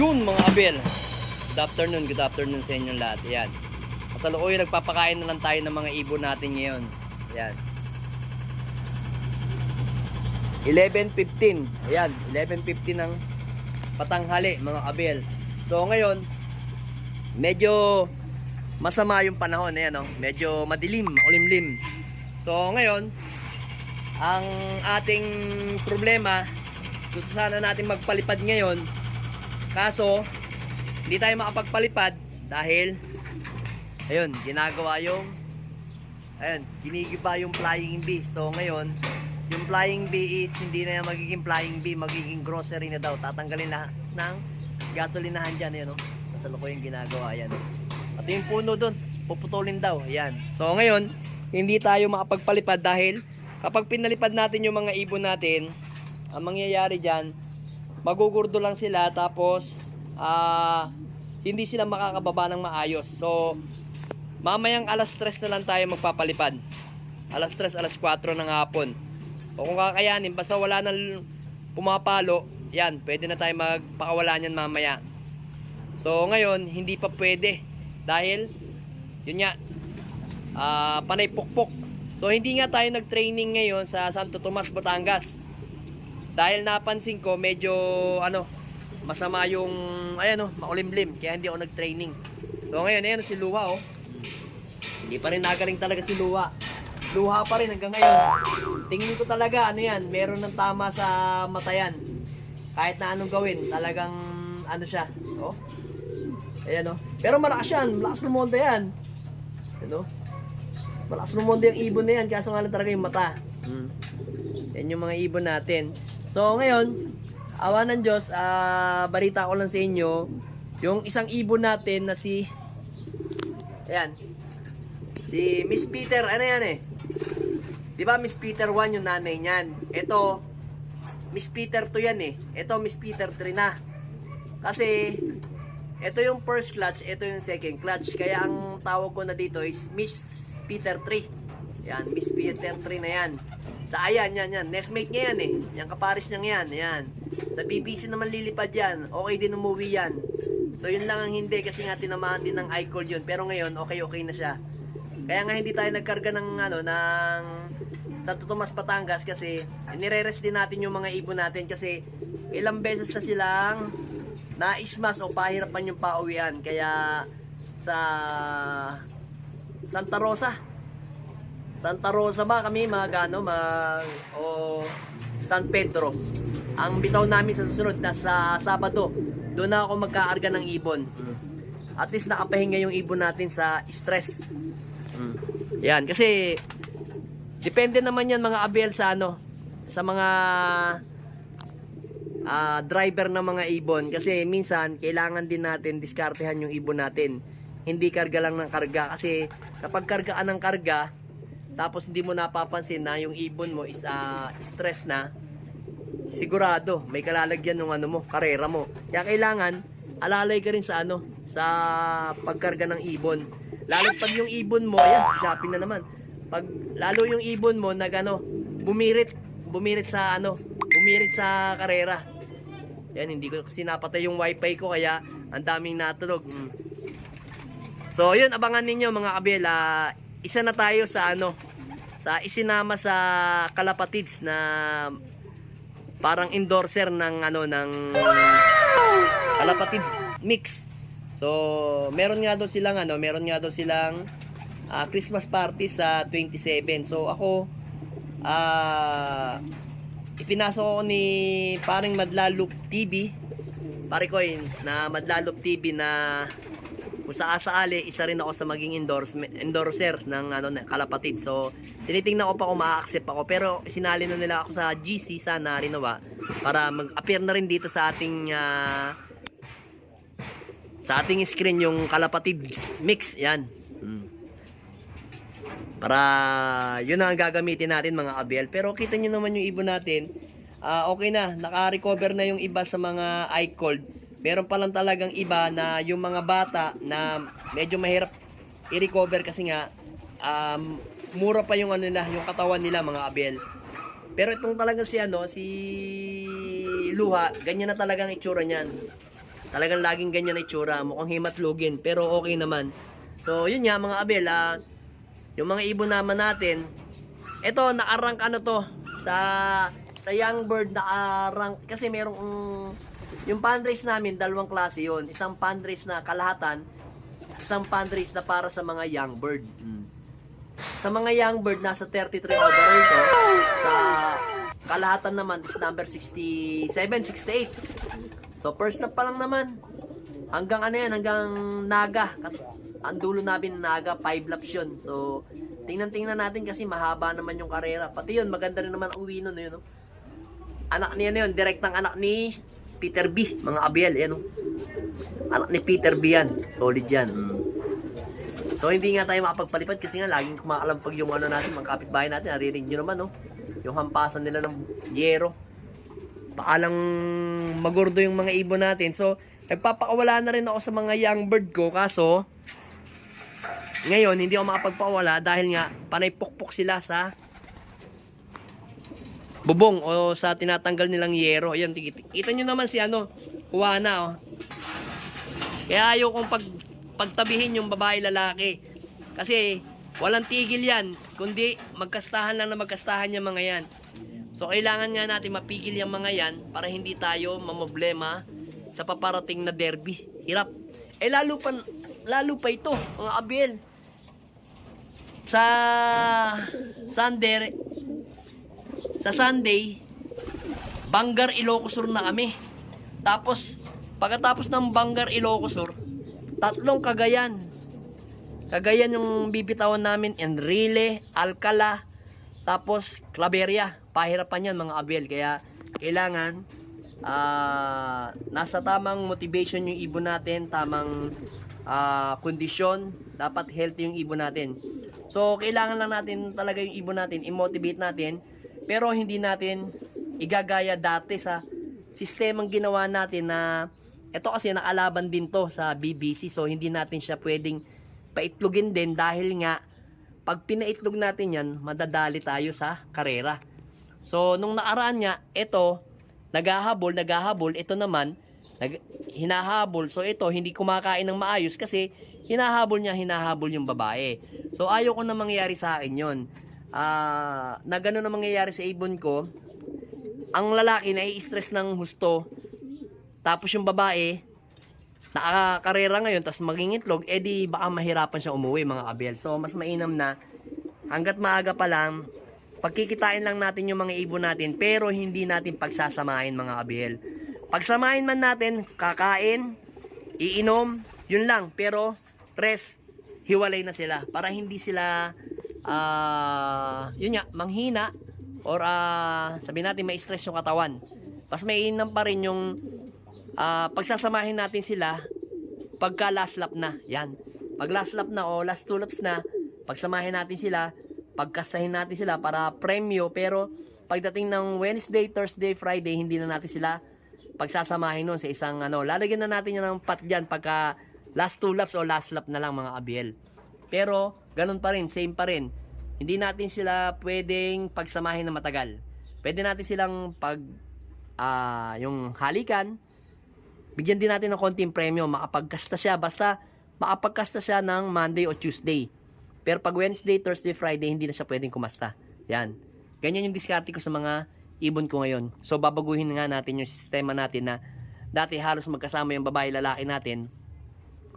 Yun mga abel. Good afternoon sa inyong lahat. Ayan. Kasalukuyan nagpapakain na lang tayo ng mga ibon natin ngayon. Ayan. 11:15. Ayan, 11:15 ng patanghali mga abel. So ngayon, medyo masama yung panahon. Ayan, oh. Medyo madilim, makulimlim. So ngayon, ang ating problema, gusto sana natin magpalipad ngayon. Kaso, hindi tayo makapagpalipad dahil ayun, ginagawa yung ginigiba yung flying bee. So ngayon, yung flying bee is hindi na magiging flying bee, magiging grocery na daw. Tatanggalin lahat ng gasolinahan dyan, yun, no? Kasalukuyan yung ginagawa, yan. At yung puno dun, puputulin daw, yan. So ngayon, hindi tayo makapagpalipad dahil kapag pinalipad natin yung mga ibon natin, ang mangyayari dyan, magugurdo lang sila, tapos hindi sila makakababa ng maayos. So mamayang alas 3 na lang tayo magpapalipad. Alas 3, alas 4 ng hapon. O kung kakayanin, basta wala nang pumapalo, yan, pwede na tayo magpakawala niyan mamaya. So ngayon, hindi pa pwede dahil yun nga, panay pukpok. So hindi nga tayo nag-training ngayon sa Santo Tomas, Batangas. Dahil napansin ko medyo masama yung makulimlim, kaya hindi ako nag-training. So ngayon, ayan si Luha, oh. Hindi pa rin nagaling talaga si Luha. Luha pa rin hanggang ngayon. Tingin ko talaga meron ng tama sa mata yan. Kahit na anong gawin, talagang siya, oh. Ayan, oh. Pero malakas yan, malakas lumonda yan. Ano? Malakas lumonda yung ibon na yan, kaso nga lang talaga yung mata. Yan yung mga ibon natin. So ngayon, awa ng Diyos, balita ko lang sa inyo, yung isang ibon natin na si Miss Peter, di ba Miss Peter 1 yung nanay niyan? Ito, Miss Peter 2 yan eh. Ito Miss Peter 3 na. Kasi ito yung first clutch, ito yung second clutch. Kaya ang tawag ko na dito is Miss Peter 3. Yan, Miss Peter 3 na yan. Tsaka yan. Nestmate niya yan eh. Yung kaparis niya yan. Sa BBC naman lilipad yan. Okay din umuwi yan. So yun lang ang hindi kasi nga tinamaan din ng eye cold yun. Pero ngayon, okay na siya. Kaya nga hindi tayo nagkarga ng Santo Tomas, Batangas kasi nire-rest din natin yung mga ibon natin kasi ilang beses na silang naismas o pahirapan yung pauwian. Kaya sa Santa Rosa ba kami San Pedro. Ang bitaw namin sa susunod na sa Sabado, doon na ako magkaarga ng ibon. At least nakapahinga yung ibon natin sa stress. Yan, kasi depende naman yan mga abel sa sa mga driver ng mga ibon. Kasi minsan kailangan din natin diskartehan yung ibon natin. Hindi karga lang ng karga. Kasi kapag kargaan ng karga, tapos hindi mo napapansin na yung ibon mo is stress na, sigurado may kalalagyan ng karera mo. Kaya kailangan alalay ka rin sa sa pagkarga ng ibon. Lalo pag yung ibon mo, ayan, shopping na naman. Pag lalo yung ibon mo bumirit sa karera. Yan, hindi ko kasi napatay yung wifi ko kaya ang daming natulog. So yun, abangan ninyo mga kabel. Isa na tayo sa sa isinama sa Kalapatids na parang endorser ng Kalapatids mix. So meron nga daw silang Christmas party sa 27. So ako ipinasok ko ni paring Madlalop TV, pare ko na Madlalop TV na kung saali, isa rin ako sa maging endorser ng Kalapatid. So tinitingnan ko pa kung ma-accept ako, pero sinali na nila ako sa GC sana Rinoa para mag-appear na rin dito sa ating screen yung Kalapatid mix yan. Para yun ang gagamitin natin mga abel. Pero kita nyo naman yung ibon natin, okay na, naka-recover na yung iba sa mga eye cold. Meron pa lang talagang iba na yung mga bata na medyo mahirap i-recover kasi nga mura pa yung yung katawan nila mga abel. Pero itong talaga si Luha, ganyan na talagang itsura niyan. Talagang laging ganyan na itsura. Mukhang himatlugin, pero okay naman. So, yun nga mga abel, yung mga ibon naman natin, ito, naka-rank ano to, sa young bird naka-rank, kasi merong, yung fundraise namin, dalawang klase yun. Isang fundraise na kalahatan, isang fundraise na para sa mga young bird. Sa mga young bird, nasa 33 overall to. Sa kalahatan naman is number 67, 68. So, first snap pa lang naman. Hanggang ano yan, hanggang Naga. Ang dulo namin Naga, 5 laps yun. So, tingnan natin kasi mahaba naman yung karera. Pati yun, maganda rin naman ang uwi nun. Yun, no? Anak niya na yun, direktang anak ni Peter B. Mga Abiel, yan, no? Anak ni Peter B yan. Solid yan. So, hindi nga tayo makapagpalipad kasi nga laging kumakalampag yung ano natin, mga kapitbahay natin. Narinig nyo naman, no? Yung hampasan nila ng yero. Paalang magurdo yung mga ibon natin. So, nagpapakawala na rin ako sa mga young bird ko. Kaso, ngayon, hindi ako makapagpakawala dahil nga, panay pukpok sila sa bubong o sa tinatanggal nilang yero. Ayan, kita nyo naman si Juana, oh. Kaya ayaw kong pagtabihin yung babae lalaki. Kasi, walang tigil yan. Kundi, magkastahan lang na magkastahan yung mga yan. So, kailangan nga natin mapigil yung mga yan para hindi tayo mamoblema sa paparating na derby. Hirap. Lalo pa ito, mga Abiel. Sa Sunday, Bangar Ilocosur na kami. Tapos, pagkatapos ng Bangar Ilocosur, 3 Cagayan. Cagayan yung bibitawan namin, Enrile, Alcala, tapos Claveria. Pahirapan yan mga Abiel. Kaya kailangan nasa tamang motivation yung ibon natin, tamang kondisyon, dapat healthy yung ibon natin. So kailangan lang natin talaga yung ibon natin, i-motivate natin, pero hindi natin igagaya dati sa sistemang ginawa natin na ito kasi nakalaban din to sa BBC. So hindi natin siya pwedeng paitlogin din dahil nga pag pinaitlog natin yan, madadali tayo sa karera. So, nung nakaraan nga, ito, naghahabol, ito naman, hinahabol. So, ito, hindi kumakain ng maayos kasi hinahabol yung babae. So, ayaw ko na mangyayari sa akin yun. Na gano'n na mangyayari sa ibon ko, ang lalaki nai-stress ng husto, tapos yung babae, nakakarera ngayon, tapos maging itlog, edi baka mahirapan siya umuwi mga Abiel. So, mas mainam na, hanggat maaga pa lang, pagkikitain lang natin yung mga ibon natin, pero hindi natin pagsasamahin mga Abiel. Pagsamahin man natin, kakain, iinom, yun lang. Pero, rest, hiwalay na sila. Para hindi sila, yun nga, manghina, or sabihin natin, may stress yung katawan. Mas mainam pa rin yung pagsasamahin natin sila, pagka last lap na. Yan. Pag last lap na o last 2 laps na, pagsamahin natin sila, pagkastahin natin sila para premyo, pero pagdating ng Wednesday, Thursday, Friday, hindi na natin sila pagsasamahin nun sa isang lalagyan na natin yan ng pat dyan pagka last 2 laps o last lap na lang mga Abiel. Pero, ganun pa rin, same pa rin. Hindi natin sila pwedeng pagsamahin na matagal. Pwede natin silang yung halikan, bigyan din natin ng konting premyo, makapagkasta siya, basta makapagkasta siya ng Monday o Tuesday. Pero pag Wednesday, Thursday, Friday, hindi na siya pwedeng kumasta. Yan. Ganyan yung diskarte ko sa mga ibon ko ngayon. So, babaguhin nga natin yung sistema natin na dati halos magkasama yung babae, lalaki natin.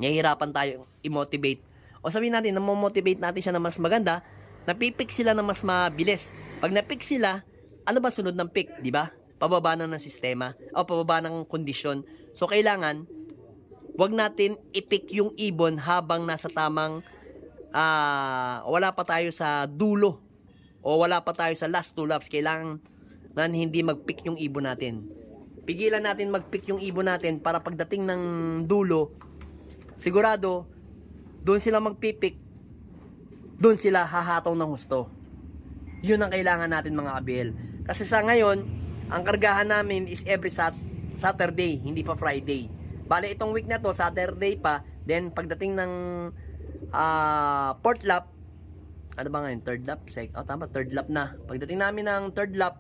Nahihirapan tayo i-motivate. O sabihin natin, namomotivate natin siya na mas maganda, napipick sila na mas mabilis. Pag napick sila, ano ba sunod ng pick? Diba? Pababa na ng sistema o pababa ng kondisyon. So, kailangan, wag natin i-pick yung ibon habang nasa tamang wala pa tayo sa dulo o wala pa tayo sa last 2 laps. Kailangan hindi mag-pick yung ibon natin. Pigilan natin mag-pick yung ibon natin para pagdating ng dulo, sigurado doon sila mag-pick, doon sila hahataw ng husto. Yun ang kailangan natin mga Abiel. Kasi sa ngayon, ang kargahan namin is every Saturday, hindi pa Friday. Bale itong week na to, Saturday pa, then pagdating ng 4th lap, ano ba ngayon? 3rd lap? Tama, 3rd lap na. Pagdating namin ng 3rd lap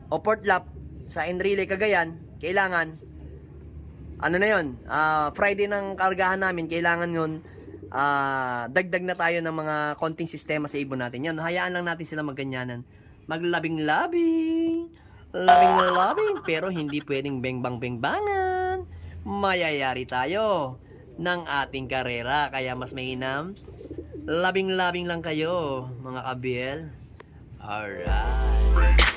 o 4th lap sa Enrile, Cagayan, kailangan ano na yun, Friday ng kargahan namin, kailangan yun, dagdag na tayo ng mga konting sistema sa ibon natin. Yun, hayaan lang natin sila magganyanan. Maglabing-labing, labing-labing, pero hindi pwedeng bengbang-bengbangan. Mayayari tayo ng ating karera, kaya mas mainam, labing-labing lang kayo, mga kabil. Alright.